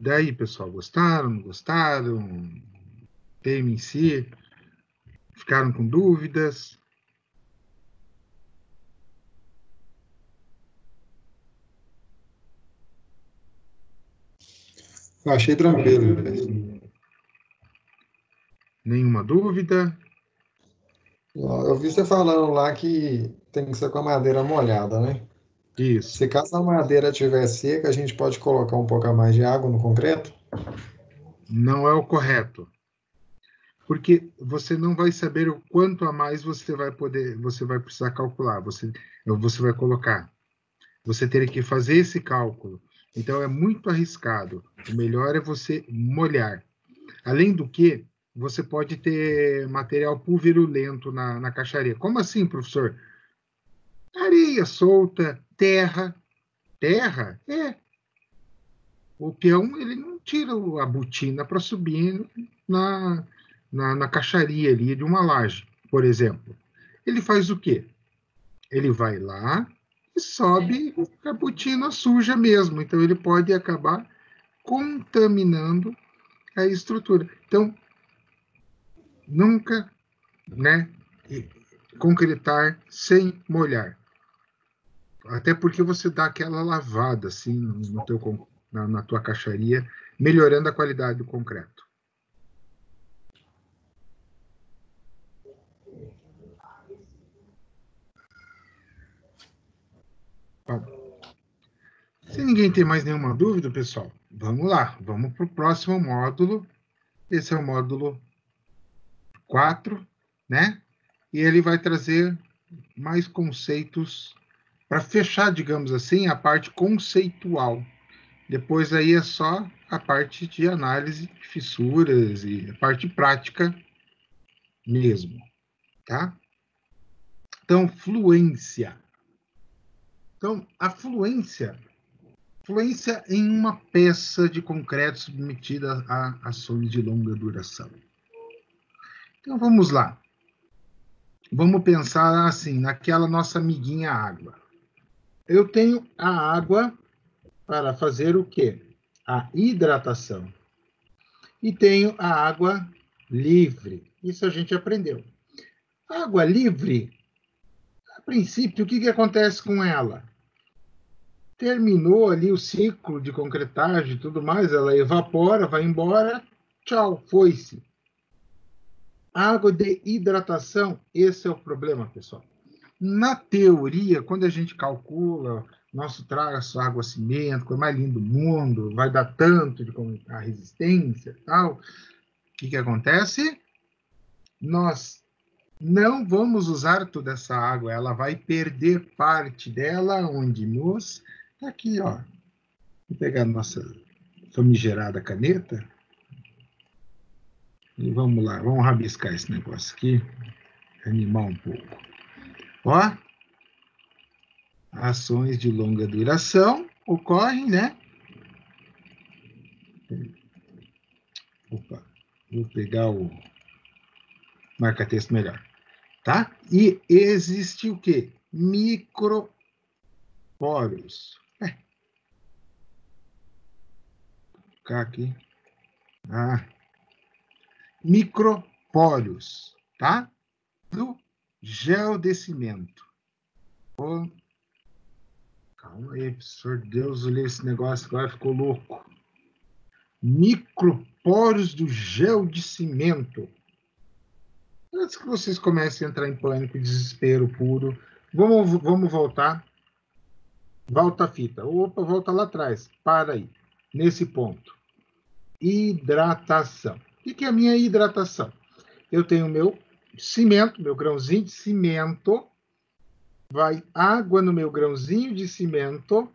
Daí, pessoal, gostaram, não gostaram? Tema em si? Ficaram com dúvidas? Eu achei tranquilo, velho. Nenhuma dúvida? Eu vi você falando lá que tem que ser com a madeira molhada, né? Isso. Se caso a madeira estiver seca, a gente pode colocar um pouco a mais de água no concreto? Não é o correto. Porque você não vai saber o quanto a mais você vai precisar calcular, você vai colocar. Você teria que fazer esse cálculo. Então é muito arriscado. O melhor é você molhar. Além do que, você pode ter material pulverulento na caixaria. Como assim, professor? Areia solta, terra. Terra? É. O peão, ele não tira a botina para subir na caixaria ali de uma laje, por exemplo. Ele faz o quê? Ele vai lá e sobe a botina suja mesmo. Então, ele pode acabar contaminando a estrutura. Então, nunca, né, concretar sem molhar. Até porque você dá aquela lavada assim na tua caixaria, melhorando a qualidade do concreto. Bom, se ninguém tem mais nenhuma dúvida, pessoal, vamos lá, vamos para o próximo módulo. Esse é o módulo 4, né? E ele vai trazer mais conceitos para fechar, digamos assim, a parte conceitual. Depois aí é só a parte de análise de fissuras e a parte prática mesmo, tá? Então, fluência. Então, a fluência em uma peça de concreto submetida a ações de longa duração. Então, vamos lá. Vamos pensar assim, naquela nossa amiguinha água. Eu tenho a água para fazer o quê? A hidratação. E tenho a água livre. Isso a gente aprendeu. A água livre, a princípio, o que acontece com ela? Terminou ali o ciclo de concretagem e tudo mais, ela evapora, vai embora, tchau, foi-se. Água de hidratação, esse é o problema, pessoal. Na teoria, quando a gente calcula nosso traço água-cimento, coisa mais linda do mundo, vai dar tanto de a resistência e tal, o que acontece? Nós não vamos usar toda essa água, ela vai perder parte dela, onde nos... Tá aqui, ó. Vou pegar a nossa famigerada caneta e vamos lá, vamos rabiscar esse negócio aqui, animar um pouco. Ó, ações de longa duração ocorrem, né? Opa, vou pegar o marca-texto melhor, tá? E existe o quê? Microporos. Vou colocar aqui. Microporos, tá? Do geodescimento. Oh, calma aí, professor Deus, olhei esse negócio agora, ficou louco. Microporos do geodescimento. Antes que vocês comecem a entrar em pânico e desespero puro, vamos voltar. Volta a fita. Opa, volta lá atrás. Para aí. Nesse ponto. Hidratação. O que é a minha hidratação? Eu tenho meu cimento, meu grãozinho de cimento. Vai água no meu grãozinho de cimento,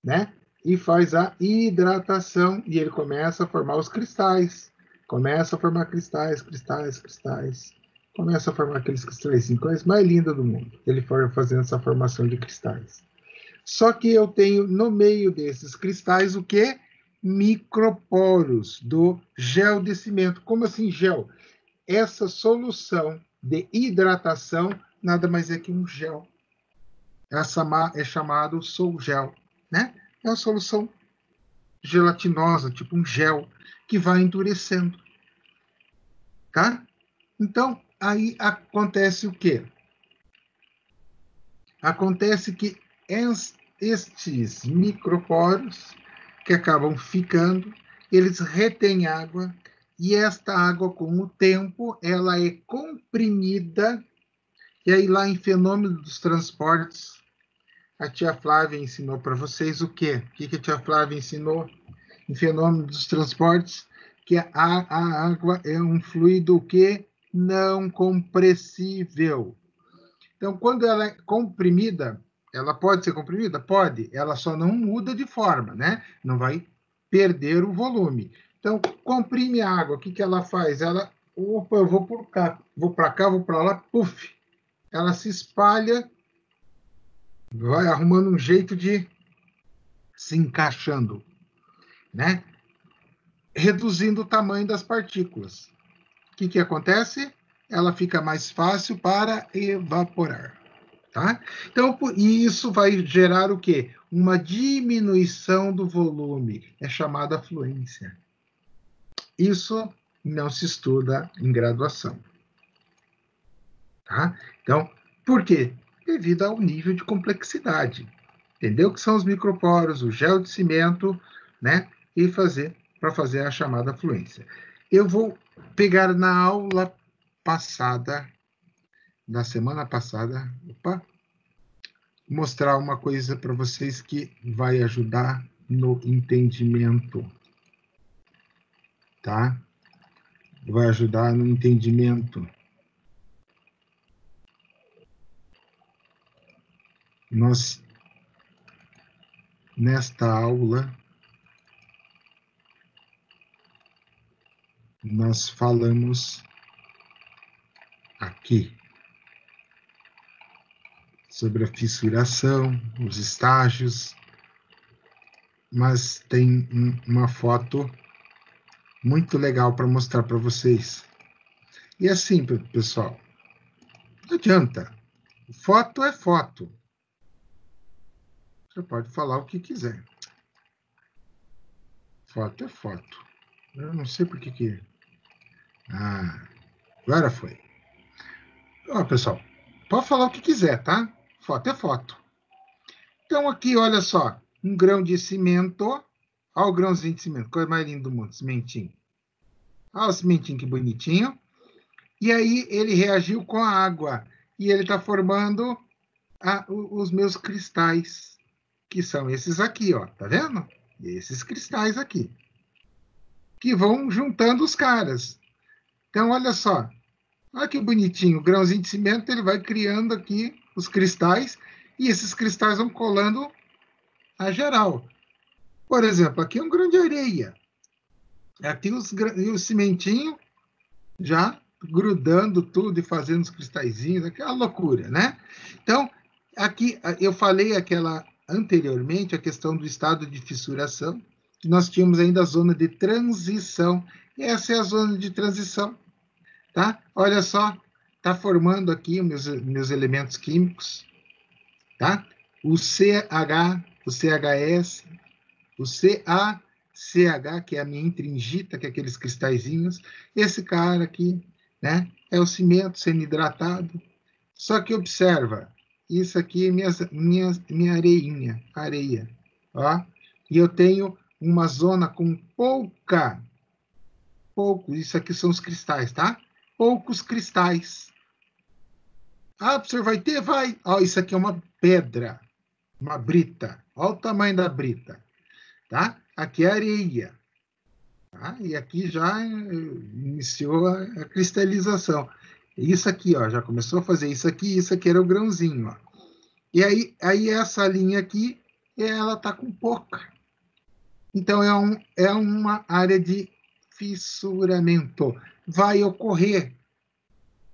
né? E faz a hidratação. E ele começa a formar os cristais. Começa a formar cristais. Começa a formar aqueles cristais, coisa mais linda do mundo. Ele for fazendo essa formação de cristais. Só que eu tenho no meio desses cristais o quê? Microporos do geodescimento. Como assim gel? Essa solução de hidratação nada mais é que um gel. Essa é chamado Sol Gel, né? É uma solução gelatinosa, tipo um gel, que vai endurecendo, tá? Então, aí acontece o quê? Acontece que estes microporos que acabam ficando, eles retêm água, e esta água, com o tempo, ela é comprimida, e aí lá em Fenômeno dos Transportes, a tia Flávia ensinou para vocês o quê? O que a tia Flávia ensinou em Fenômeno dos Transportes? Que a água é um fluido que não compressível. Então, quando ela é comprimida, ela pode ser comprimida? Pode. Ela só não muda de forma, né? Não vai perder o volume. Então, comprime a água. O que ela faz? Ela, opa, eu vou por cá, vou para cá, vou para lá, puf. Ela se espalha, vai arrumando um jeito de se encaixando, né? Reduzindo o tamanho das partículas. O que acontece? Ela fica mais fácil para evaporar. Tá? Então, e isso vai gerar o quê? Uma diminuição do volume. É chamada fluência. Isso não se estuda em graduação. Tá? Então, por quê? Devido ao nível de complexidade. Entendeu? Que são os microporos, o gel de cimento, né? E para fazer a chamada fluência. Eu vou pegar na aula passada, na semana passada, mostrar uma coisa para vocês que vai ajudar no entendimento, tá? Vai ajudar no entendimento. Nós, nesta aula, nós falamos aqui sobre a fissuração, os estágios, mas tem uma foto muito legal para mostrar para vocês. E assim, pessoal, não adianta. Foto é foto. Você pode falar o que quiser. Foto é foto. Eu não sei por que... Ah, agora foi. Ó, pessoal, pode falar o que quiser, tá? Foto é foto. Então, aqui, olha só, um grão de cimento. Olha o grãozinho de cimento, coisa mais linda do mundo, cimentinho. Olha o cimentinho, que bonitinho. E aí, ele reagiu com a água. E ele está formando os meus cristais, que são esses aqui, ó. Tá vendo? Esses cristais aqui. Que vão juntando os caras. Então, olha só. Olha que bonitinho. O grãozinho de cimento, ele vai criando aqui os cristais. E esses cristais vão colando a geral. Por exemplo, aqui é um grão de areia. Aqui o cimentinho já grudando tudo e fazendo os cristalzinhos, aquela loucura, né? Então, aqui eu falei anteriormente a questão do estado de fissuração, que nós tínhamos ainda a zona de transição. E essa é a zona de transição, tá? Olha só, está formando aqui meus elementos químicos, tá? O CH, o CHS, o CaCH, que é a minha intringita, que é aqueles cristalzinhos. Esse cara aqui, né, é o cimento semi-hidratado. Só que observa, isso aqui é minha areinha, areia. Ó, e eu tenho uma zona com isso aqui são os cristais, tá? Poucos cristais. Ah, você vai ter? Vai. Ó, isso aqui é uma pedra, uma brita. Olha o tamanho da brita. Tá? Aqui é areia. Tá? E aqui já iniciou a cristalização. Isso aqui, ó, já começou a fazer isso aqui era o grãozinho. Ó. E aí essa linha aqui, ela está com pouca. Então, é uma área de fissuramento. Vai ocorrer.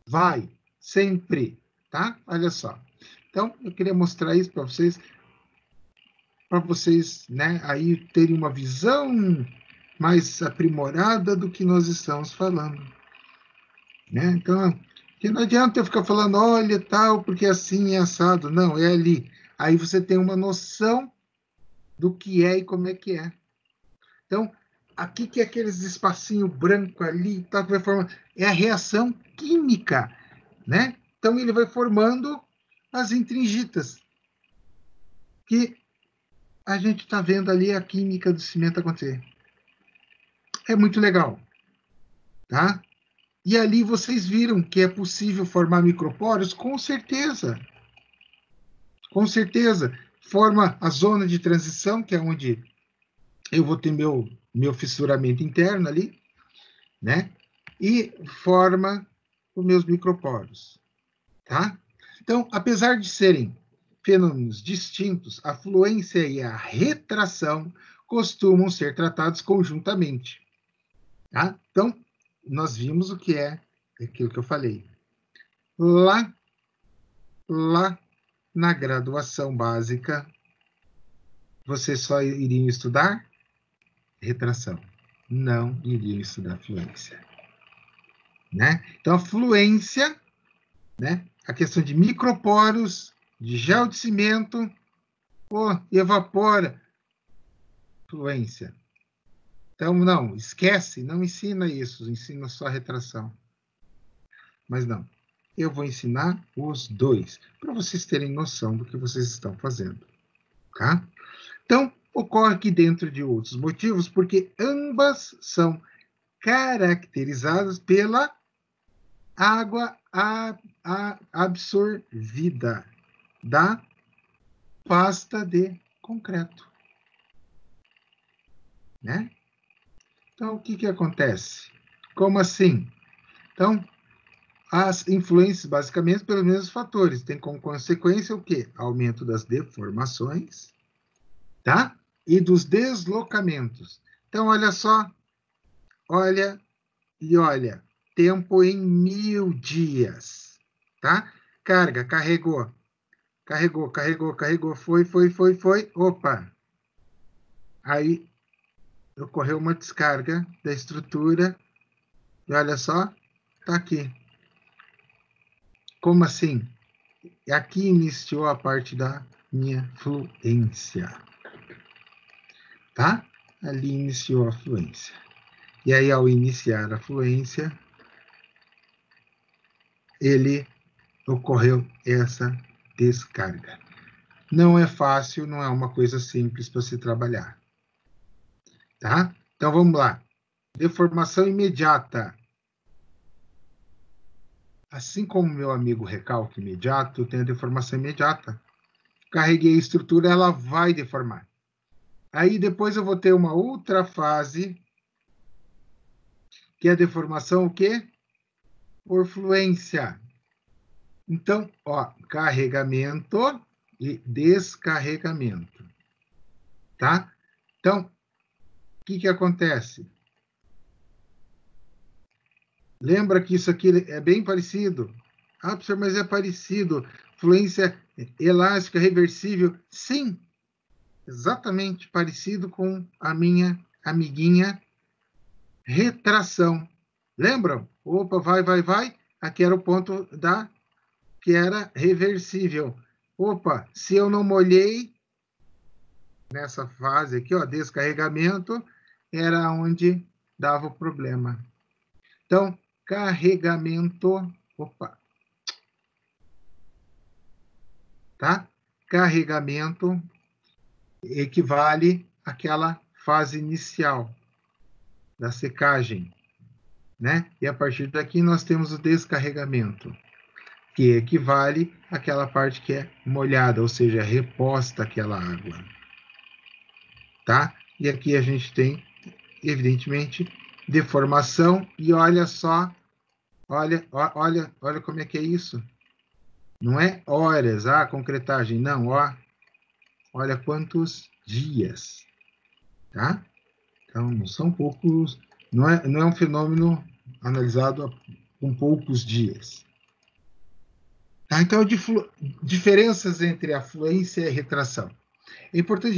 Vai. Sempre. Tá? Olha só. Então, eu queria mostrar isso para vocês, né, aí terem uma visão mais aprimorada do que nós estamos falando. Né? Então, que não adianta eu ficar falando, olha, tal, porque assim é assado. Não, é ali. Aí você tem uma noção do que é e como é que é. Então, aqui que é aqueles espacinhos brancos ali, tá, vai formando, é a reação química, né? Então, ele vai formando as intringitas, que a gente está vendo ali a química do cimento acontecer. É muito legal, tá? E ali vocês viram que é possível formar micropórios? Com certeza. Com certeza. Forma a zona de transição, que é onde eu vou ter meu fissuramento interno ali, né? E forma os meus micropórios, tá? Então, apesar de serem fenômenos distintos, a fluência e a retração costumam ser tratados conjuntamente, tá? Então, nós vimos o que é aquilo que eu falei. Lá na graduação básica, vocês só iriam estudar retração, não iriam estudar fluência, né? Então, a fluência, né? A questão de microporos, de gel de cimento, evapora, fluência. Então, não, esquece, não ensina isso, ensina só a retração. Mas não, eu vou ensinar os dois, para vocês terem noção do que vocês estão fazendo, tá? Então, ocorre aqui dentro de outros motivos, porque ambas são caracterizadas pela água absorvida da pasta de concreto, né? Então, o que acontece? Como assim? Então, as influências, basicamente, pelos mesmos fatores. Tem como consequência o quê? Aumento das deformações, tá? E dos deslocamentos. Então, olha só, olha e olha. Tempo em 1000 dias, tá? Carga, carregou. Carregou. Foi. Opa! Aí, ocorreu uma descarga da estrutura. E olha só, tá aqui. Como assim? Aqui iniciou a parte da minha fluência, tá? Ali iniciou a fluência. E aí, ao iniciar a fluência, ocorreu essa descarga. Não é fácil, não é uma coisa simples para se trabalhar, tá? Então, vamos lá. Deformação imediata. Assim como meu amigo recalque imediato, tem a deformação imediata. Carreguei a estrutura, ela vai deformar. Aí depois eu vou ter uma outra fase, que é a deformação o quê? Por fluência. Então, ó, carregamento e descarregamento, tá? Então, o que acontece? Lembra que isso aqui é bem parecido? Ah, professor, mas é parecido. Fluência elástica, reversível. Sim, exatamente parecido com a minha amiguinha retração. Lembram? Opa, vai. Aqui era o ponto que era reversível. Opa, se eu não molhei, nessa fase aqui, ó, descarregamento, era onde dava o problema. Então, carregamento, opa, tá? Carregamento equivale àquela fase inicial da secagem, né? E a partir daqui nós temos o descarregamento, que equivale àquela parte que é molhada, ou seja, reposta aquela água, tá? E aqui a gente tem, evidentemente, deformação, e olha só, olha como é que é isso. Não é horas, concretagem, não, olha quantos dias, tá? Então, não são poucos, não é um fenômeno analisado com poucos dias. Tá? Então, diferenças entre a fluência e a retração. É importante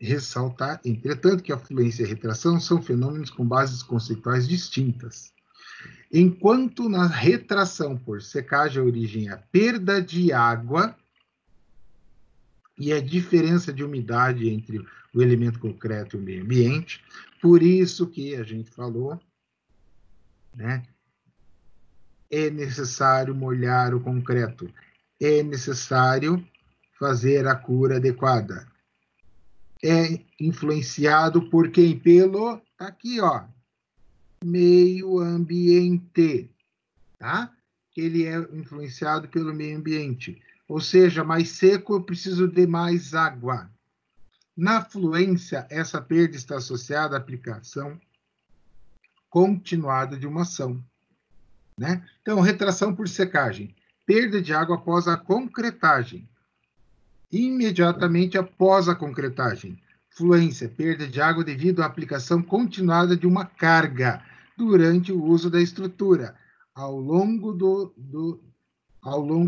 ressaltar, entretanto, que a fluência e a retração são fenômenos com bases conceituais distintas. Enquanto na retração por secagem a origem é a perda de água, e a diferença de umidade entre o elemento concreto e o meio ambiente. Por isso que a gente falou, né? É necessário molhar o concreto. É necessário fazer a cura adequada. É influenciado por quem? Pelo, aqui, ó, meio ambiente, tá? Ele é influenciado pelo meio ambiente. Ou seja, mais seco, eu preciso de mais água. Na fluência, essa perda está associada à aplicação continuada de uma ação, né? Então, retração por secagem. Perda de água após a concretagem. Imediatamente após a concretagem. Fluência, perda de água devido à aplicação continuada de uma carga durante o uso da estrutura, ao longo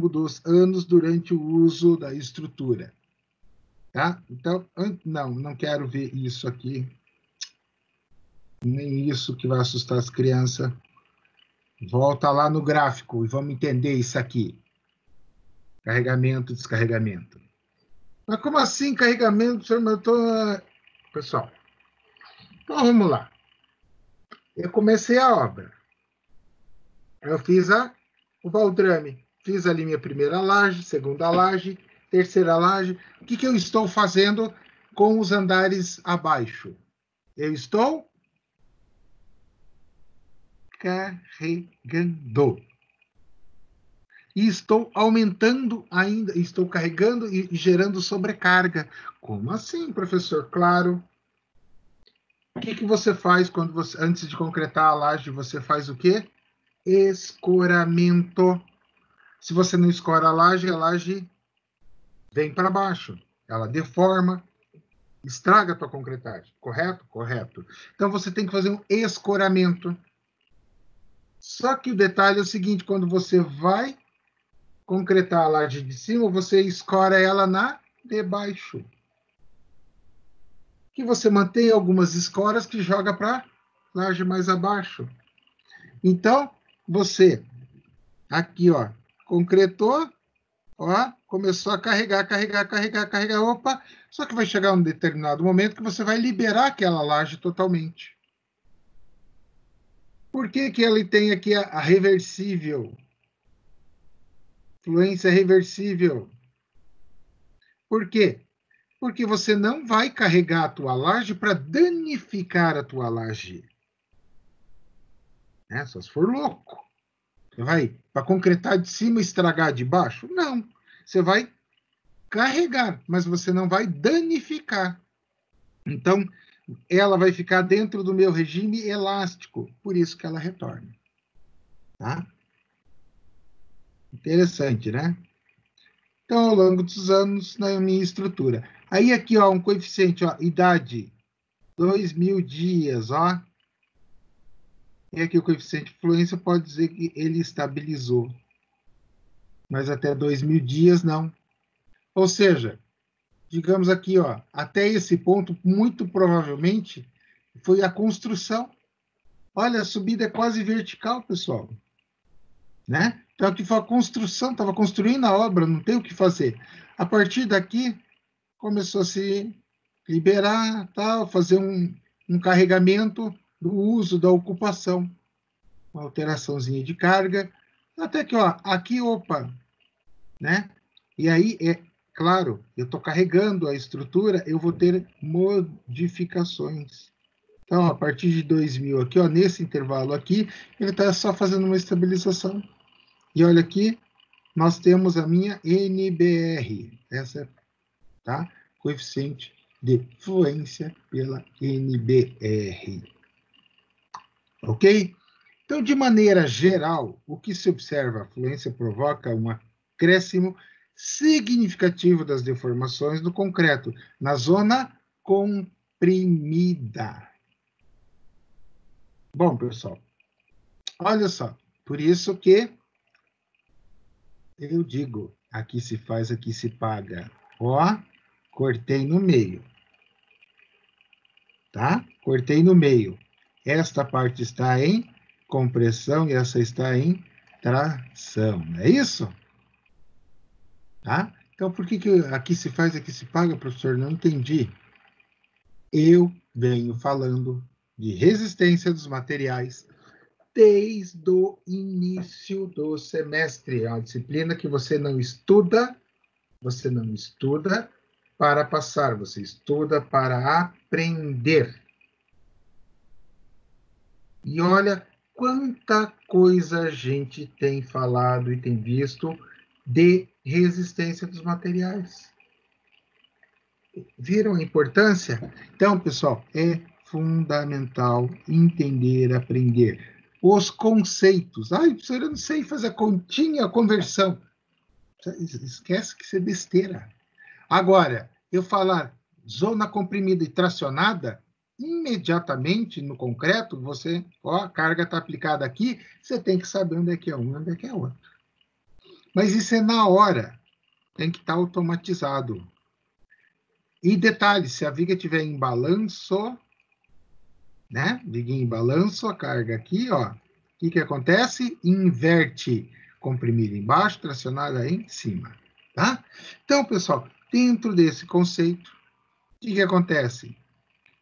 dos anos durante o uso da estrutura. Tá? Então, não quero ver isso aqui. Nem isso que vai assustar as crianças. Volta lá no gráfico e vamos entender isso aqui. Carregamento, descarregamento. Mas como assim carregamento, senhor? Pessoal, então vamos lá. Eu comecei a obra. Eu fiz o baldrame. Fiz ali minha primeira laje, segunda laje, terceira laje. O que eu estou fazendo com os andares abaixo? Eu estou carregando. E estou aumentando ainda, estou carregando e gerando sobrecarga. Como assim, professor? Claro. O que você faz quando antes de concretar a laje, você faz o quê? Escoramento. Se você não escora a laje vem para baixo. Ela deforma, estraga a tua concretagem. Correto? Correto. Então você tem que fazer um escoramento. Só que o detalhe é o seguinte, quando você vai concretar a laje de cima, você escora ela na de baixo. Que você mantém algumas escoras que joga para laje mais abaixo. Então, você aqui, ó, concretou, ó, começou a carregar, opa, só que vai chegar um determinado momento que você vai liberar aquela laje totalmente. Por que ele tem aqui a reversível? Fluência reversível. Por quê? Porque você não vai carregar a tua laje para danificar a tua laje. Né? Só se for louco. Você vai para concretar de cima e estragar de baixo? Não. Você vai carregar, mas você não vai danificar. Então, ela vai ficar dentro do meu regime elástico, por isso que ela retorna. Tá? Interessante, né? Então, ao longo dos anos, na minha estrutura. Aí aqui, ó, um coeficiente, ó, idade, 2.000 dias, ó. E aqui o coeficiente de fluência pode dizer que ele estabilizou. Mas até 2.000 dias, não. Ou seja, digamos aqui, ó, até esse ponto, muito provavelmente, foi a construção. Olha, a subida é quase vertical, pessoal. Né? Então, aqui foi a construção, estava construindo a obra, não tem o que fazer. A partir daqui, começou a se liberar, tal, fazer um carregamento do uso, da ocupação. Uma alteraçãozinha de carga, até que, ó, aqui, opa, né? E aí, é claro, eu estou carregando a estrutura, eu vou ter modificações. Então, a partir de 2.000 aqui, ó, nesse intervalo aqui, ele está só fazendo uma estabilização. E olha aqui, nós temos a minha NBR, essa, tá? Coeficiente de fluência pela NBR. Ok? Então, de maneira geral, o que se observa? A fluência provoca um acréscimo significativo das deformações do concreto na zona comprimida. Bom, pessoal, olha só, por isso que eu digo, aqui se faz, aqui se paga. Ó, cortei no meio. Tá? Cortei no meio. Esta parte está em compressão e essa está em tração. Não é isso? Tá? Então, por que aqui se faz, aqui se paga, professor? Não entendi. Eu venho falando de resistência dos materiais desde o início do semestre. É uma disciplina que você não estuda para passar, você estuda para aprender. E olha quanta coisa a gente tem falado e tem visto de resistência dos materiais. Viram a importância? Então, pessoal, é fundamental entender, aprender os conceitos. Ai, professor, eu não sei fazer continha, conversão. Esquece que isso é besteira. Agora, eu falar zona comprimida e tracionada, imediatamente no concreto, você, ó, a carga está aplicada aqui, você tem que saber onde é que é um, onde é que é outro. Mas isso é na hora, tem que estar automatizado. E detalhe, se a viga estiver em balanço, né? Viga em balanço, a carga aqui, ó. O que acontece? Inverte. Comprimida embaixo, tracionada em cima, tá? Então, pessoal, dentro desse conceito, o que acontece?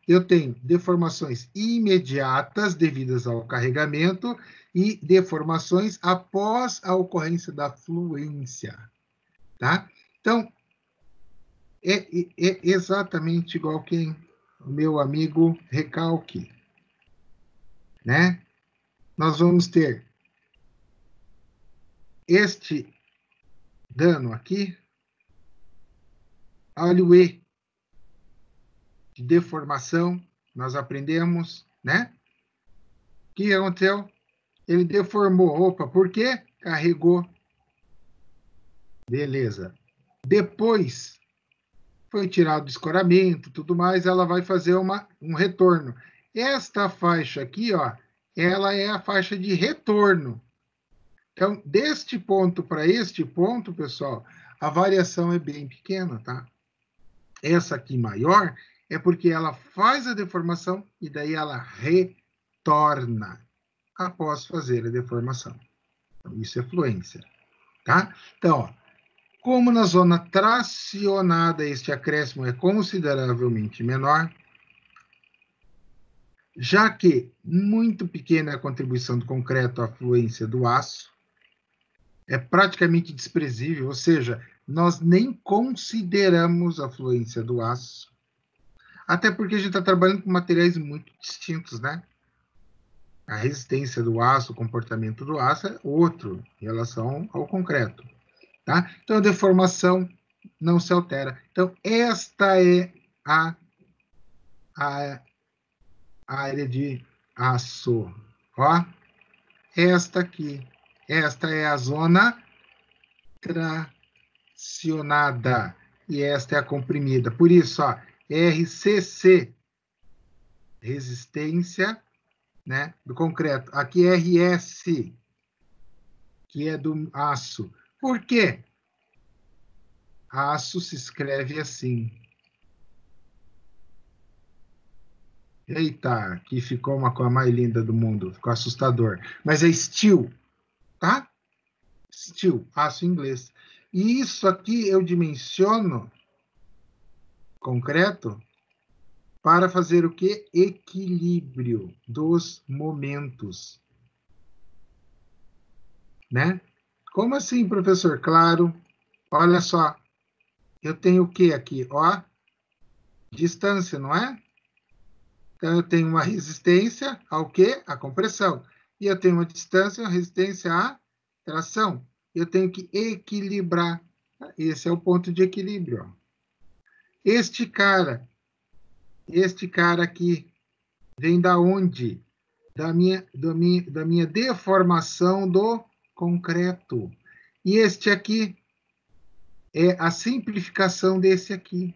Eu tenho deformações imediatas devidas ao carregamento e deformações após a ocorrência da fluência, tá? Então, é exatamente igual quem o meu amigo recalque, né? Nós vamos ter este dano aqui, olha o E de deformação, nós aprendemos, né? O que aconteceu? Ele deformou. Opa, por quê? Carregou. Beleza. Depois foi tirado o escoramento, tudo mais, ela vai fazer um retorno. Esta faixa aqui, ó, ela é a faixa de retorno. Então, deste ponto para este ponto, pessoal, a variação é bem pequena, tá? Essa aqui maior é porque ela faz a deformação e daí ela retorna após fazer a deformação. Então, isso é fluência, tá? Então, ó, como na zona tracionada este acréscimo é consideravelmente menor, já que muito pequena é a contribuição do concreto à fluência do aço, é praticamente desprezível, ou seja, nós nem consideramos a fluência do aço, até porque a gente está trabalhando com materiais muito distintos, né? A resistência do aço, o comportamento do aço é outro em relação ao concreto, tá? Então, a deformação não se altera. Então, esta é a área de aço. Ó, esta aqui. Esta é a zona tracionada. E esta é a comprimida. Por isso, ó, RCC, resistência, né, do concreto. Aqui é RS, que é do aço. Por quê? Aço se escreve assim. Eita, aqui ficou uma coisa mais linda do mundo, ficou assustador. Mas é steel, tá? Steel, aço em inglês. E isso aqui eu dimensiono concreto para fazer o quê? Equilíbrio dos momentos. Né? Como assim, professor? Claro, olha só. Eu tenho o quê aqui? Ó, distância, não é? Então, eu tenho uma resistência ao quê? À compressão. E eu tenho uma distância, uma resistência à tração. Eu tenho que equilibrar. Esse é o ponto de equilíbrio. Ó. Este cara aqui, vem da onde? Da minha deformação do concreto. E este aqui é a simplificação desse aqui.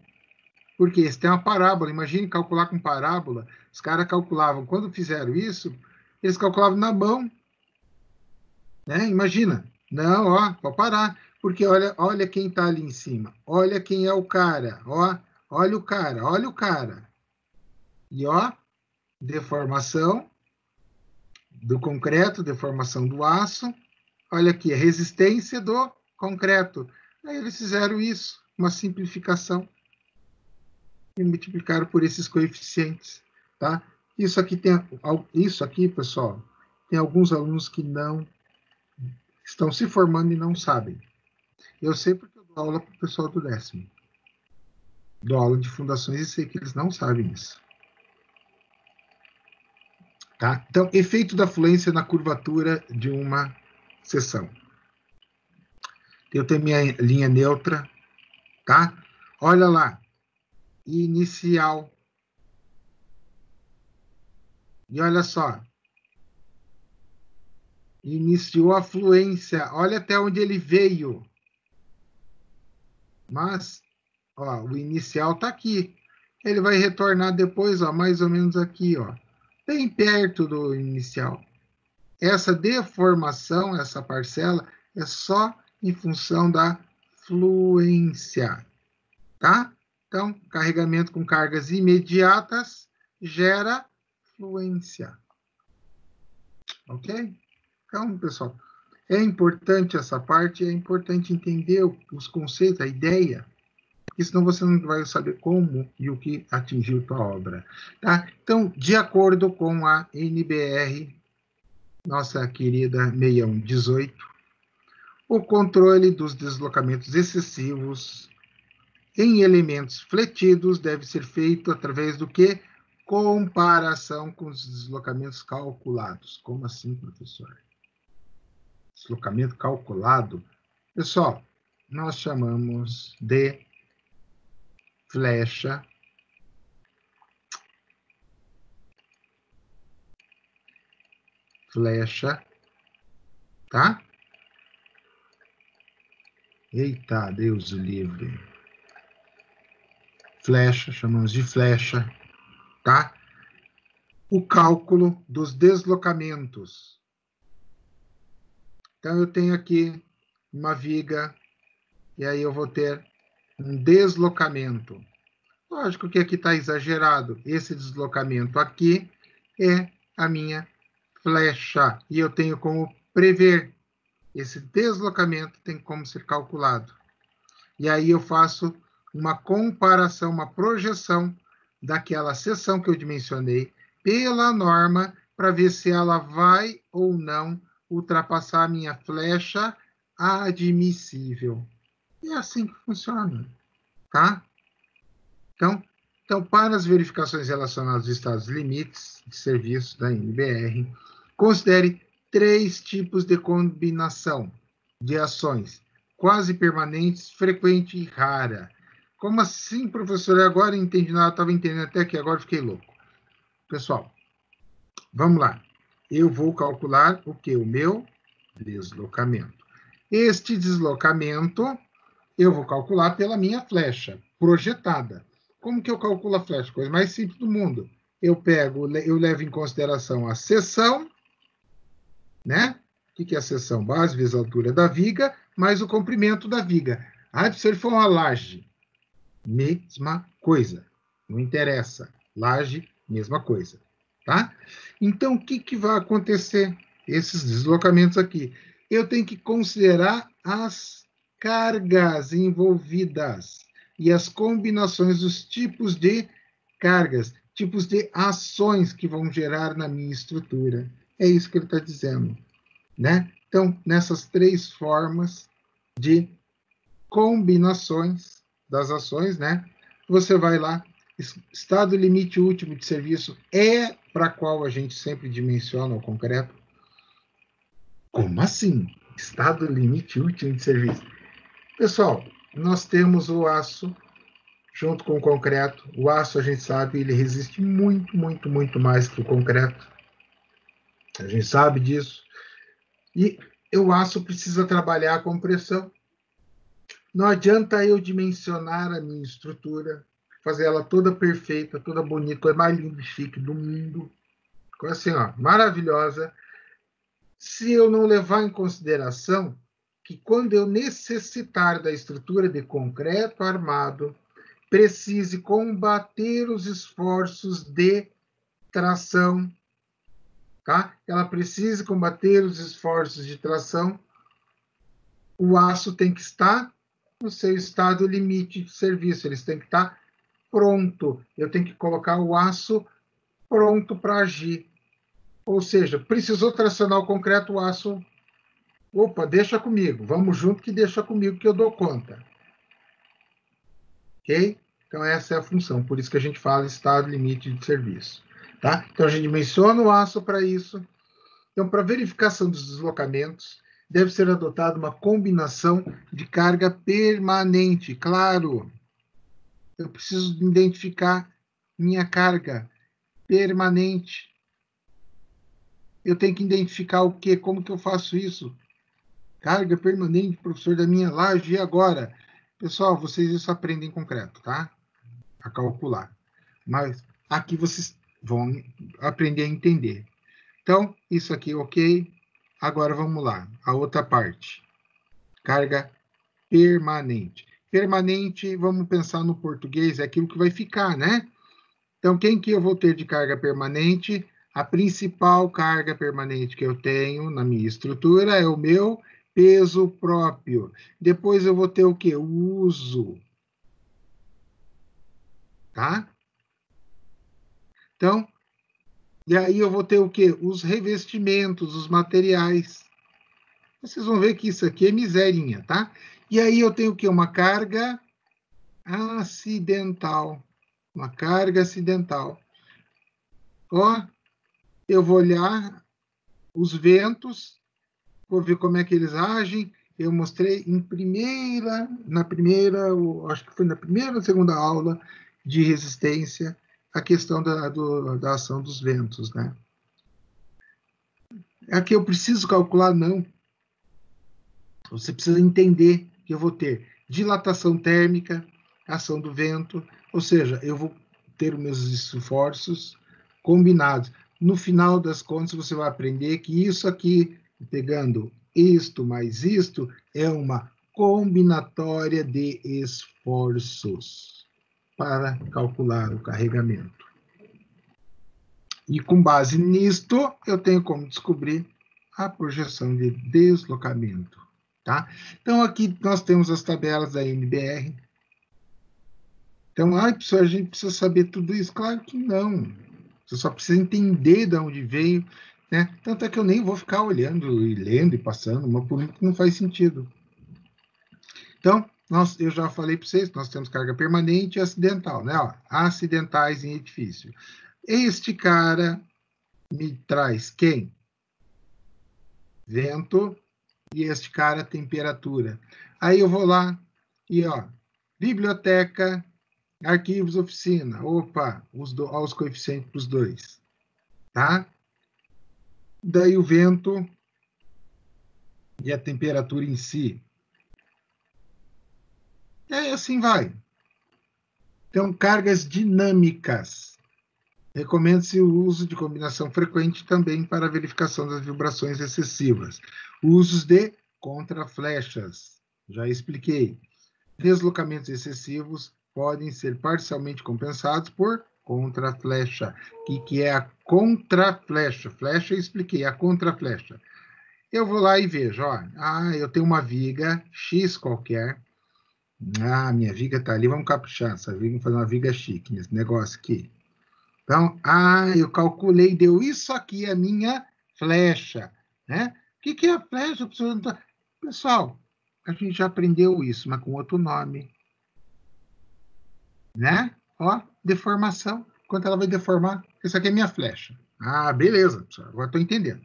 Porque esse tem uma parábola. Imagine calcular com parábola. Os caras calculavam. Quando fizeram isso, eles calculavam na mão. Né? Imagina. Não, ó, pode parar. Porque olha quem está ali em cima. Olha quem é o cara. Ó, olha o cara, olha o cara. E ó, deformação do concreto, deformação do aço. Olha aqui, a resistência do concreto. Aí eles fizeram isso, uma simplificação, e multiplicaram por esses coeficientes, tá? Isso aqui, pessoal, tem alguns alunos que não estão se formando e não sabem. Eu sei porque eu dou aula para o pessoal do 10º. Dou aula de fundações e sei que eles não sabem isso. Tá? Então, efeito da fluência na curvatura de uma seção. Eu tenho minha linha neutra, tá? Olha lá, inicial. E olha só, iniciou a fluência, olha até onde ele veio. Mas, ó, o inicial está aqui. Ele vai retornar depois, ó, mais ou menos aqui, ó, bem perto do inicial. Essa deformação, essa parcela, é só em função da fluência, tá? Então, carregamento com cargas imediatas gera fluência. Ok? Então, pessoal, é importante essa parte, é importante entender os conceitos, a ideia, porque senão você não vai saber como e o que atingiu tua obra. Tá? Então, de acordo com a NBR, nossa querida 6118, o controle dos deslocamentos excessivos em elementos fletidos deve ser feito através do que? Comparação com os deslocamentos calculados. Como assim, professor? Deslocamento calculado? Pessoal, nós chamamos de flecha tá? Eita, Deus o livre. Flecha, chamamos de flecha, tá? O cálculo dos deslocamentos. Então, eu tenho aqui uma viga, e aí eu vou ter um deslocamento. Lógico que aqui está exagerado. Esse deslocamento aqui é a minha flecha, e eu tenho como prever. Esse deslocamento tem como ser calculado. E aí eu faço uma comparação, uma projeção daquela seção que eu dimensionei pela norma para ver se ela vai ou não ultrapassar a minha flecha admissível. E é assim que funciona, tá? Então, para as verificações relacionadas aos estados limites de serviço da NBR, considere 3 tipos de combinação de ações: quase permanentes, frequente e rara. Como assim, professor? Agora eu entendi nada, estava entendendo até que agora fiquei louco. Pessoal, vamos lá. Eu vou calcular o que? O meu deslocamento. Este deslocamento eu vou calcular pela minha flecha projetada. Como que eu calculo a flecha? Coisa mais simples do mundo. Eu levo em consideração a seção, né? O que é a seção? Base vezes a altura da viga, mais o comprimento da viga. Ah, se ele for uma laje, mesma coisa. Não interessa. Laje, mesma coisa. Tá? Então, o que vai acontecer? Esses deslocamentos aqui. Eu tenho que considerar as cargas envolvidas e as combinações dos tipos de cargas, tipos de ações que vão gerar na minha estrutura. É isso que ele está dizendo, né? Então, nessas 3 formas de combinações das ações, né? Você vai lá, estado limite último de serviço é para qual a gente sempre dimensiona o concreto. Como assim? Estado limite último de serviço. Pessoal, nós temos o aço junto com o concreto. O aço, a gente sabe, ele resiste muito, muito, muito mais que o concreto. A gente sabe disso. E o aço precisa trabalhar com pressão. Não adianta eu dimensionar a minha estrutura, fazer ela toda perfeita, toda bonita, coisa mais linda e chique do mundo, coisa assim, ó, maravilhosa, se eu não levar em consideração que quando eu necessitar da estrutura de concreto armado, precise combater os esforços de tração, tá? Ela precise combater os esforços de tração, o aço tem que estar no seu estado limite de serviço. Eles têm que estar pronto. Eu tenho que colocar o aço pronto para agir. Ou seja, precisou tracionar o concreto, o aço... Opa, deixa comigo. Vamos junto que deixa comigo que eu dou conta. Ok? Então, essa é a função. Por isso que a gente fala estado limite de serviço. Tá? Então, a gente menciona o aço para isso. Então, para verificação dos deslocamentos, deve ser adotada uma combinação de carga permanente. Claro, eu preciso identificar minha carga permanente. Eu tenho que identificar o quê? Como que eu faço isso? Carga permanente, professor, da minha laje, e agora? Pessoal, vocês isso aprendem em concreto, tá? A calcular. Mas aqui vocês vão aprender a entender. Então, isso aqui, ok. Agora vamos lá, a outra parte. Carga permanente. Permanente, vamos pensar no português, é aquilo que vai ficar, né? Então, quem que eu vou ter de carga permanente? A principal carga permanente que eu tenho na minha estrutura é o meu peso próprio. Depois eu vou ter o quê? O uso. Tá? Então, e aí eu vou ter o quê? Os revestimentos, os materiais. Vocês vão ver que isso aqui é miserinha, tá? E aí eu tenho o quê? Uma carga acidental. Uma carga acidental. Ó, eu vou olhar os ventos, vou ver como é que eles agem. Eu mostrei na primeira, acho que foi na primeira ou segunda aula de resistência, a questão da ação dos ventos, né? Aqui eu preciso calcular? Não. Você precisa entender que eu vou ter dilatação térmica, ação do vento, ou seja, eu vou ter os meus esforços combinados. No final das contas, você vai aprender que isso aqui, pegando isto mais isto, é uma combinatória de esforços para calcular o carregamento. E com base nisto, eu tenho como descobrir a projeção de deslocamento. Tá? Então, aqui nós temos as tabelas da NBR. Então, professor, a gente precisa saber tudo isso? Claro que não. Você só precisa entender de onde veio, né? Tanto é que eu nem vou ficar olhando e lendo e passando, uma por uma, que não faz sentido. Então, eu já falei para vocês, nós temos carga permanente e acidental, né? Ó, acidentais em edifício. Este cara me traz quem? Vento, e este cara, temperatura. Aí eu vou lá e, ó, biblioteca, arquivos, oficina. Opa, os coeficientes para os dois. Tá? Daí o vento e a temperatura em si. E aí assim vai. Então, cargas dinâmicas. Recomenda-se o uso de combinação frequente também para a verificação das vibrações excessivas. Usos de contraflechas. Já expliquei. Deslocamentos excessivos podem ser parcialmente compensados por contraflecha. O que é a contraflecha? Flecha eu expliquei, a contraflecha. Eu vou lá e vejo, ó, eu tenho uma viga X qualquer. Minha viga está ali, vamos caprichar essa viga, vamos fazer uma viga chique nesse negócio aqui. Então, eu calculei, deu isso aqui, a minha flecha, né? O que é a flecha? Pessoal, a gente já aprendeu isso, mas com outro nome. Né? Ó, deformação. Quanto ela vai deformar? Isso aqui é minha flecha. Beleza, agora estou entendendo.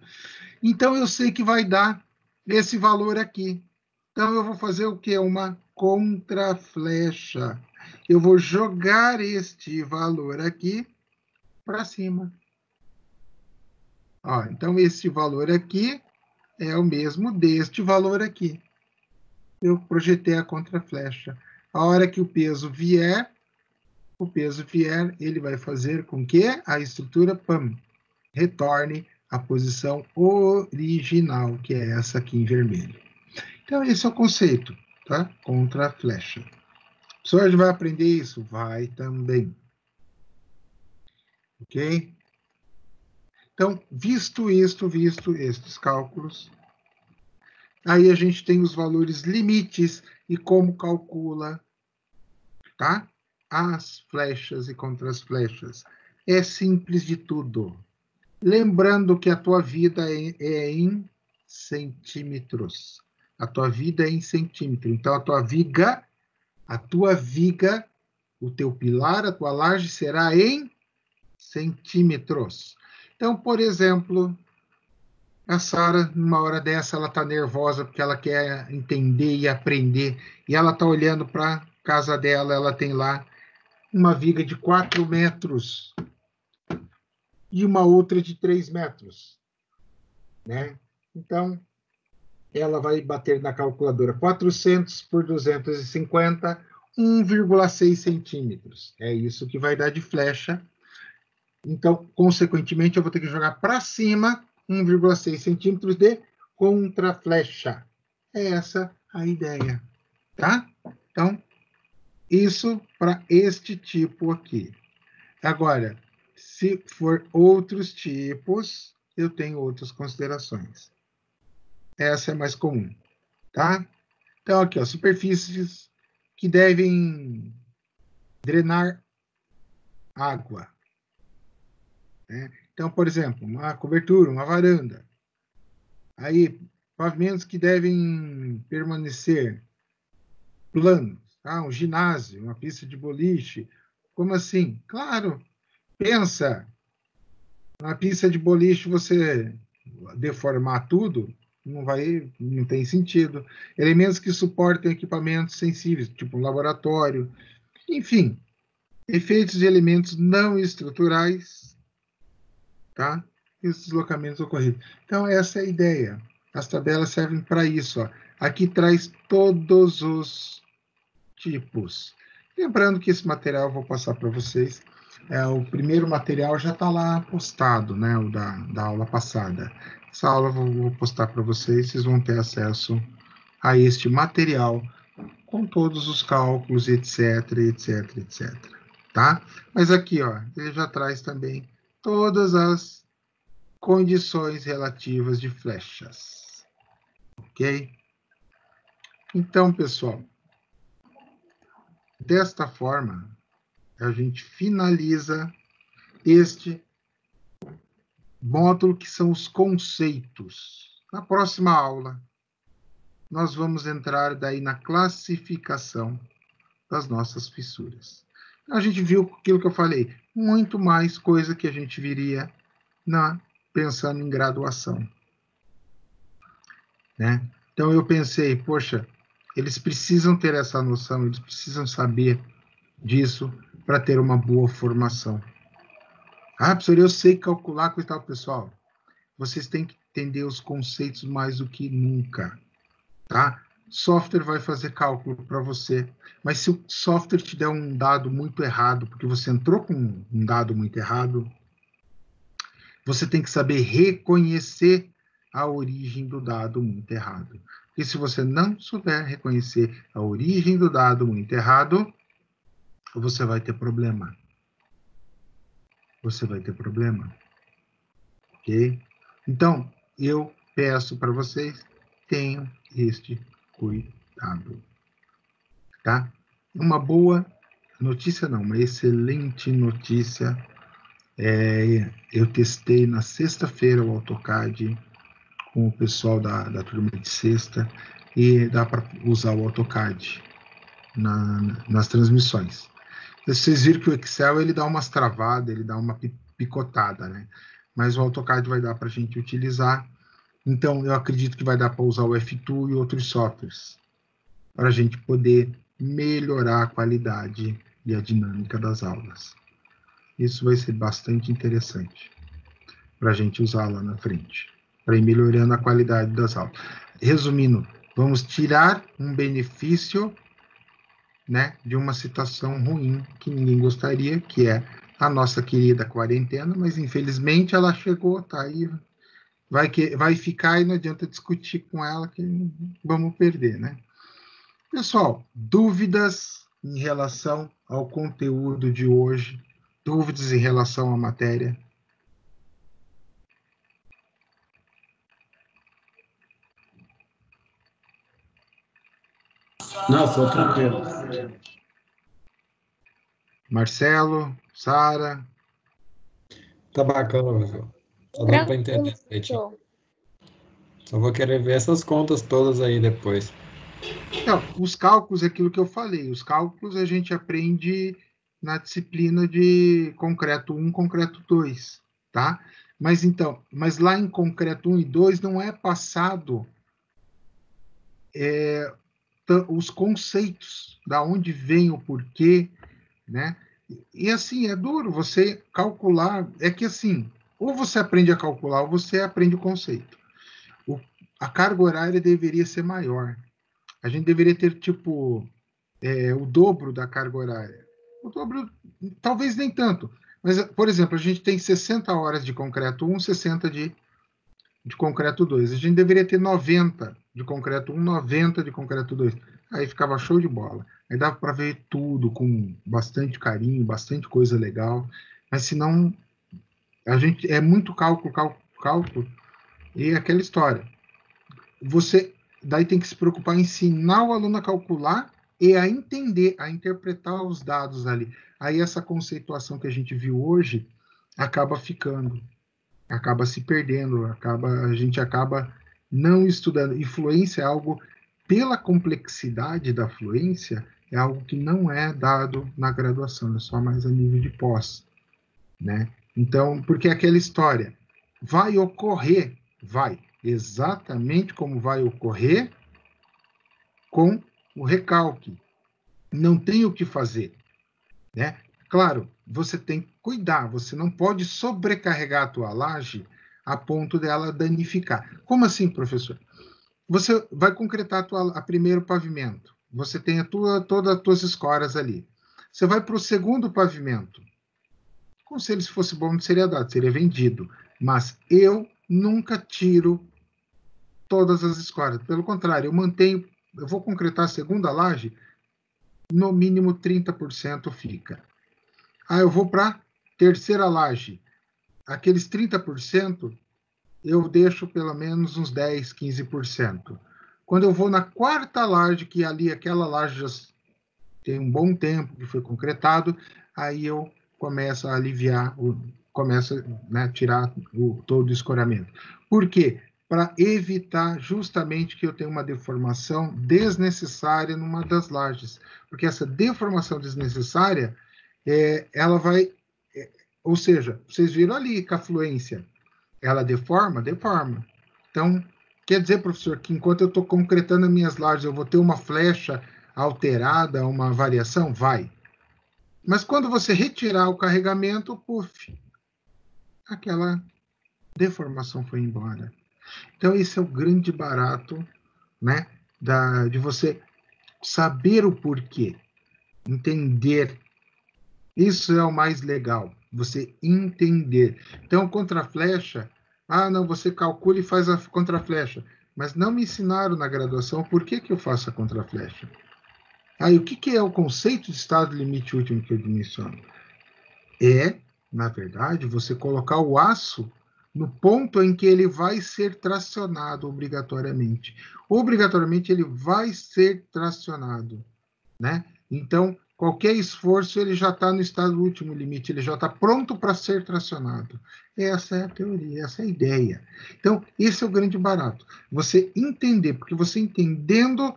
Então, eu sei que vai dar esse valor aqui. Então, eu vou fazer o quê? Uma contraflecha. Eu vou jogar este valor aqui para cima. Ó, então, este valor aqui é o mesmo deste valor aqui. Eu projetei a contraflecha. A hora que o peso vier, ele vai fazer com que a estrutura retorne à posição original, que é essa aqui em vermelho. Então, esse é o conceito, tá? Contraflecha. O professor vai aprender isso? Vai também. Ok? Então, visto estes cálculos, Aí a gente tem os valores limites e como calcula, tá? As flechas e contra as flechas. É simples de tudo. Lembrando que a tua vida é em centímetros. A tua vida é em centímetro. Então, a tua viga, o teu pilar, a tua laje será em centímetros. Então, por exemplo, a Sara, numa hora dessa, ela está nervosa porque ela quer entender e aprender. E ela está olhando para a casa dela, ela tem lá uma viga de 4 metros e uma outra de 3 metros. Né? Então, ela vai bater na calculadora 400 por 250, 1,6 centímetros. É isso que vai dar de flecha. Então, consequentemente, eu vou ter que jogar para cima 1,6 centímetros de contra-flecha. É essa a ideia, tá? Então, isso para este tipo aqui. Agora, se for outros tipos, eu tenho outras considerações. Essa é mais comum, tá? Então, aqui, ó, superfícies que devem drenar água. Né? Então, por exemplo, uma cobertura, uma varanda. Aí, pavimentos que devem permanecer planos. Ah, um ginásio, uma pista de boliche. Como assim? Claro, pensa, na pista de boliche você deformar tudo, não tem sentido. Elementos que suportem equipamentos sensíveis, tipo um laboratório. Enfim, efeitos de elementos não estruturais, tá? E os deslocamentos ocorridos. Então, essa é a ideia. As tabelas servem para isso. Ó. Aqui traz todos os tipos. Lembrando que esse material eu vou passar para vocês. O primeiro material já está lá postado, né? O da aula passada. Essa aula eu vou postar para vocês, vocês vão ter acesso a este material com todos os cálculos, etc, etc, etc. Tá? Mas aqui, ó, ele já traz também todas as condições relativas de flechas. Ok? Então, pessoal, desta forma, a gente finaliza este módulo que são os conceitos. Na próxima aula, nós vamos entrar daí na classificação das nossas fissuras. A gente viu aquilo que eu falei, muito mais coisa que a gente viria pensando em graduação. Né? Então eu pensei, poxa, eles precisam ter essa noção, eles precisam saber disso para ter uma boa formação. Ah, professor, eu sei calcular coisa e tal, pessoal. Vocês têm que entender os conceitos mais do que nunca, tá? Software vai fazer cálculo para você, mas se o software te der um dado muito errado, porque você entrou com um dado muito errado, você tem que saber reconhecer a origem do dado muito errado. E se você não souber reconhecer a origem do dado muito errado, você vai ter problema. Você vai ter problema. Ok? Então, eu peço para vocês, tenham este cuidado. Tá? Uma boa notícia, não, uma excelente notícia. Eu testei na sexta-feira o AutoCAD com o pessoal da turma de sexta e dá para usar o AutoCAD nas transmissões. Vocês viram que o Excel ele dá umas travadas, ele dá uma picotada, né? Mas o AutoCAD vai dar para a gente utilizar. Então, eu acredito que vai dar para usar o F2 e outros softwares para a gente poder melhorar a qualidade e a dinâmica das aulas. Isso vai ser bastante interessante para a gente usar lá na frente, para ir melhorando a qualidade das aulas. Resumindo, vamos tirar um benefício, né, de uma situação ruim que ninguém gostaria, que é a nossa querida quarentena, mas infelizmente ela chegou, tá aí, vai ficar e não adianta discutir com ela que vamos perder, né? Pessoal, dúvidas em relação ao conteúdo de hoje? Dúvidas em relação à matéria? Não, sou tranquilo. Marcelo, Sara? Tá bacana, professor. Tá dando para Tranquilo, entender certinho. professor. Só vou querer ver essas contas todas aí depois. Então, os cálculos é aquilo que eu falei. Os cálculos a gente aprende na disciplina de concreto 1, concreto 2, tá? Mas lá em concreto 1 e 2 não é passado os conceitos, da onde vem o porquê, né? E assim, é duro você calcular, é que assim, ou você aprende a calcular ou você aprende o conceito. A carga horária deveria ser maior. A gente deveria ter, tipo, o dobro da carga horária. O dobro, talvez nem tanto. Mas, por exemplo, a gente tem 60 horas de concreto 1, 60 de concreto 2. A gente deveria ter 90 de concreto 1, 90 de concreto 2. Aí ficava show de bola. Aí dava para ver tudo com bastante carinho, bastante coisa legal. Mas senão, a gente é muito cálculo, cálculo, cálculo. E é aquela história. Você daí tem que se preocupar em ensinar o aluno a calcular e a entender, a interpretar os dados ali. Aí essa conceituação que a gente viu hoje acaba ficando, acaba se perdendo, a gente acaba não estudando. E fluência é algo, pela complexidade da fluência, é algo que não é dado na graduação, é só mais a nível de pós, né? Então, porque é aquela história, vai ocorrer, vai, exatamente como vai ocorrer com o recalque. Não tem o que fazer, né? Claro, você tem que cuidar, você não pode sobrecarregar a tua laje a ponto dela danificar. Como assim, professor? Você vai concretar a primeiro pavimento, você tem todas as tuas escoras ali. Você vai para o segundo pavimento. O conselho, se fosse bom, não seria dado, seria vendido. Mas eu nunca tiro todas as escoras. Pelo contrário, eu vou concretar a segunda laje, no mínimo 30% fica. Eu vou para a terceira laje. Aqueles 30%, eu deixo pelo menos uns 10, 15%. Quando eu vou na quarta laje, que ali aquela laje já tem um bom tempo que foi concretado, aí eu começo a aliviar, começo a tirar todo o escoramento. Por quê? Para evitar justamente que eu tenha uma deformação desnecessária numa das lajes. Porque essa deformação desnecessária, ela vai... ou seja, vocês viram ali que a fluência, ela deforma? Deforma. Então, quer dizer, professor, que enquanto eu estou concretando as minhas lajes, eu vou ter uma flecha alterada, uma variação? Vai. Mas quando você retirar o carregamento, puf, aquela deformação foi embora. Então, esse é o grande barato, né, de você saber o porquê, entender. Isso é o mais legal, você entender. Então, contra-flecha, não, você calcula e faz a contra-flecha. Mas não me ensinaram na graduação por que eu faço a contra-flecha. E o que é o conceito de estado limite último que eu menciono? Na verdade, você colocar o aço no ponto em que ele vai ser tracionado obrigatoriamente. Obrigatoriamente ele vai ser tracionado, né? Então, qualquer esforço ele já está no estado último limite, ele já está pronto para ser tracionado. Essa é a teoria, essa é a ideia. Então, esse é o grande barato. Você entender, porque você entendendo,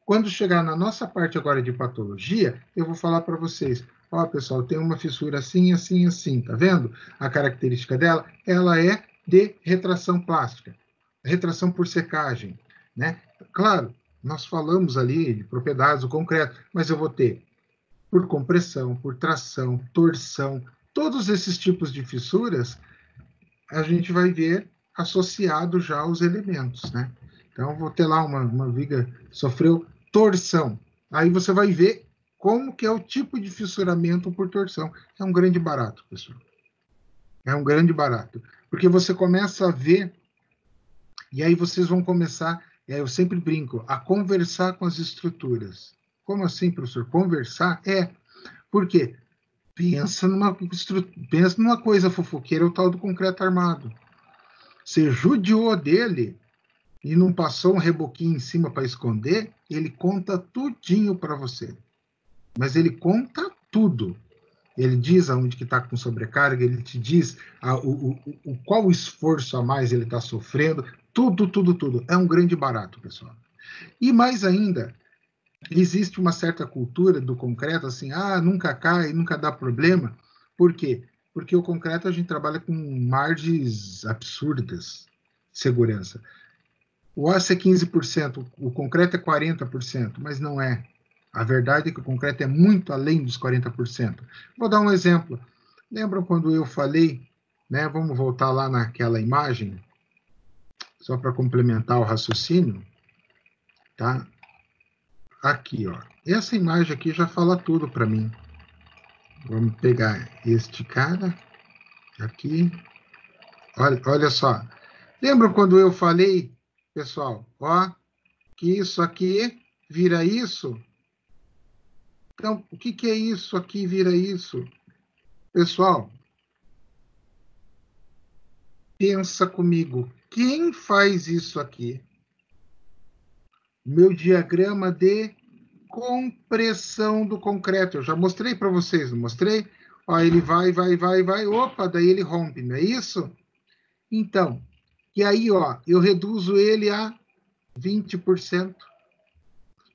quando chegar na nossa parte agora de patologia, eu vou falar para vocês, pessoal, tem uma fissura assim, assim, assim, tá vendo? A característica dela, ela é de retração plástica, retração por secagem, né? Claro, nós falamos ali de propriedades do concreto, mas eu vou ter por compressão, por tração, torção, todos esses tipos de fissuras, a gente vai ver associado já aos elementos, né? Então, vou ter lá uma viga sofreu torção. Aí você vai ver como que é o tipo de fissuramento por torção. É um grande barato, pessoal. É um grande barato. Porque você começa a ver, e aí vocês vão começar, eu sempre brinco, a conversar com as estruturas. Como assim, professor? Conversar? Por quê? Pensa numa coisa fofoqueira, o tal do concreto armado. Você judiou dele, e não passou um reboquinho em cima para esconder, ele conta tudinho para você. Mas ele conta tudo. Ele diz aonde que está com sobrecarga, ele te diz qual esforço a mais ele está sofrendo, tudo, tudo, tudo. É um grande barato, pessoal. E mais ainda, existe uma certa cultura do concreto, assim, nunca cai, nunca dá problema. Por quê? Porque o concreto a gente trabalha com margens absurdas de segurança. O aço é 15%, o concreto é 40%, mas não é. A verdade é que o concreto é muito além dos 40%. Vou dar um exemplo. Lembram quando eu falei, né? Vamos voltar lá naquela imagem, só para complementar o raciocínio, tá? Aqui, ó. Essa imagem aqui já fala tudo para mim. Vamos pegar este cara aqui. Olha só. Lembram quando eu falei, pessoal, ó, que isso aqui vira isso? Então, o que é isso aqui vira isso? Pessoal, pensa comigo. Quem faz isso aqui? Meu diagrama de compressão do concreto. Eu já mostrei para vocês, não mostrei? Ó, ele vai, opa, daí ele rompe, não é isso? Então, e aí, ó, eu reduzo ele a 20%.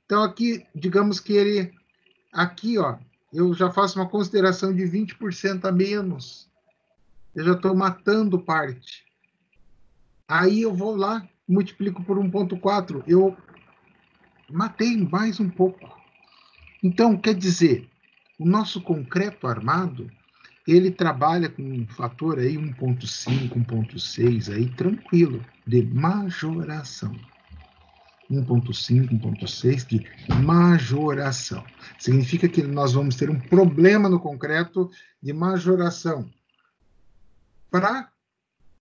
Então, aqui, digamos que ele, aqui, ó, eu já faço uma consideração de 20% a menos. Eu já estou matando parte. Aí eu vou lá, multiplico por 1,4, eu matei mais um pouco. Então, quer dizer, o nosso concreto armado, ele trabalha com um fator aí 1,5, 1,6 aí tranquilo, de majoração. 1,5, 1,6 de majoração. Significa que nós vamos ter um problema no concreto de majoração para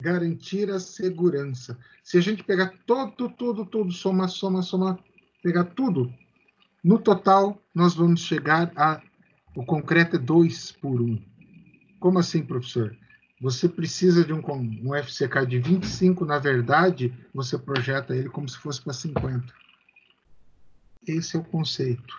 garantir a segurança. Se a gente pegar tudo, soma, pegar tudo, no total, nós vamos chegar a... O concreto é 2 por 1. Como assim, professor? Você precisa de um FCK de 25, na verdade, você projeta ele como se fosse para 50. Esse é o conceito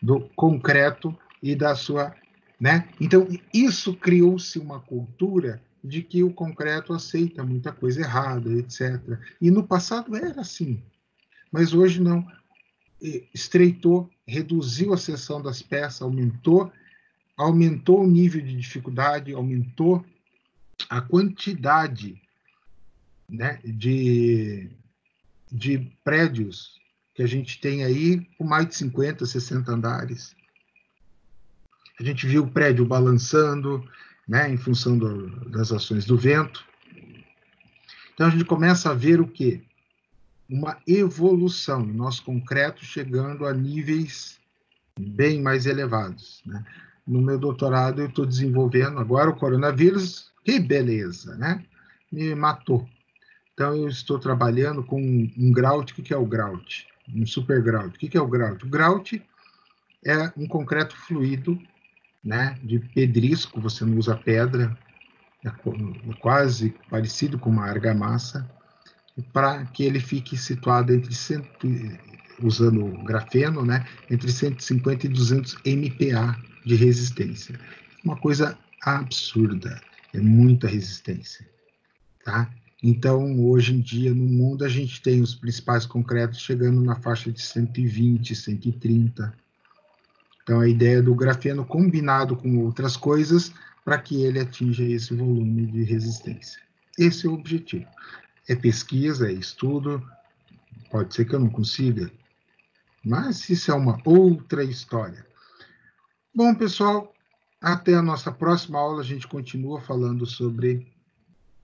do concreto e da sua... né? Então, isso criou-se uma cultura de que o concreto aceita muita coisa errada, etc. E no passado era assim, mas hoje não. Estreitou, reduziu a seção das peças, aumentou o nível de dificuldade, aumentou a quantidade, né, de prédios que a gente tem aí com mais de 50, 60 andares. A gente viu o prédio balançando, né, em função das ações do vento. Então a gente começa a ver o quê? Uma evolução, o nosso concreto chegando a níveis bem mais elevados, né? No meu doutorado eu estou desenvolvendo agora o coronavírus, que beleza, né? Me matou. Então eu estou trabalhando com um grout. O que é o grout? Um super grout. O que é o grout? O grout é um concreto fluido, né? De pedrisco, você não usa pedra, é quase parecido com uma argamassa, para que ele fique situado entre usando grafeno, né, entre 150 e 200 MPa de resistência. Uma coisa absurda, é muita resistência, tá? Então, hoje em dia, no mundo, a gente tem os principais concretos chegando na faixa de 120, 130. Então, a ideia do grafeno combinado com outras coisas para que ele atinja esse volume de resistência. Esse é o objetivo. É pesquisa, é estudo, pode ser que eu não consiga, mas isso é uma outra história. Bom, pessoal, até a nossa próxima aula, a gente continua falando sobre...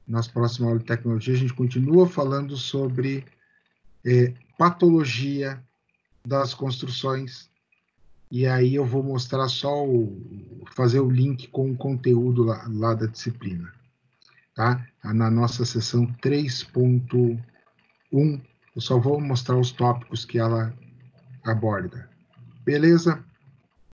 Nossa próxima aula de tecnologia, a gente continua falando sobre patologia das construções, e aí eu vou mostrar só fazer o link com o conteúdo lá da disciplina, tá? Na nossa sessão 3.1, eu só vou mostrar os tópicos que ela aborda. Beleza?